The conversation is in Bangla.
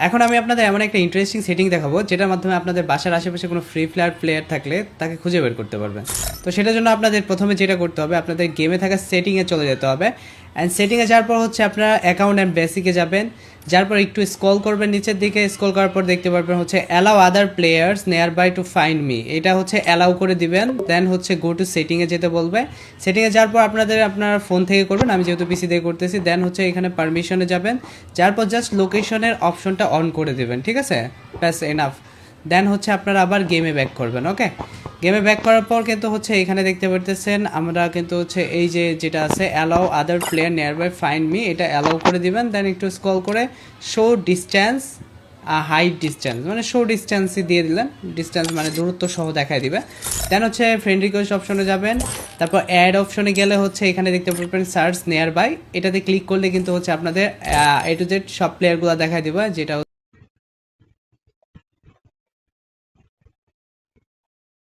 এখন আমি আপনাদের এমন একটা ইন্টারেস্টিং সেটিং দেখাবো যেটার মাধ্যমে আপনাদের বাসার আশেপাশে কোনো ফ্রি ফায়ার প্লেয়ার থাকলে তাকে খুঁজে বের করতে পারবেন। তো সেটার জন্য আপনাদের প্রথমে যেটা করতে হবে, আপনাদের গেমে থাকা সেটিংয়ে চলে যেতে হবে। অ্যান্ড সেটিংয়ে যাওয়ার পর হচ্ছে আপনারা অ্যাকাউন্ট অ্যান্ড বেসিকে যাবেন। যার পর একটু স্ক্রল করবেন নিচের দিকে, স্ক্রল করার পর দেখতে পারবেন হচ্ছে allow other players near by to find me, এটা হচ্ছে অ্যালাউ করে দিবেন। দেন হচ্ছে গো টু সেটিংয়ে যেতে বলবে। সেটিংয়ে যাওয়ার পর আপনার ফোন থেকে করবেন, আমি যেহেতু পিসি থেকে করতেছি। দেন হচ্ছে এখানে পারমিশনে যাবেন, যার পর জাস্ট লোকেশনের অপশনটা অন করে দেবেন, ঠিক আছে? ব্যাস এনাফ। দেন হচ্ছে আপনারা আবার গেমে ব্যাক করবেন। ওকে, গেমে ব্যাক করার পর কিন্তু হচ্ছে এখানে দেখতে পারতেছেন আমরা কিন্তু হচ্ছে এই যে যেটা আছে allow other player near by find me, এটা অ্যালাউ করে দিবেন। দেন একটু স্ক্রল করে শো ডিস্ট্যান্স হাইট ডিস্ট্যান্স, মানে শো ডিস্ট্যান্সই দিয়ে দিলেন, ডিস্ট্যান্স মানে দূরত্ব সহ দেখায় দিবে। দেন হচ্ছে ফ্রেন্ড রিকোয়েস্ট অপশনে যাবেন, তারপর অ্যাড অপশনে গেলে হচ্ছে এখানে দেখতে পারবেন সার্চ নিয়ার বাই, এটাতে ক্লিক করলে কিন্তু হচ্ছে আপনাদের A to Z সব প্লেয়ারগুলো দেখায় দিবে, যেটা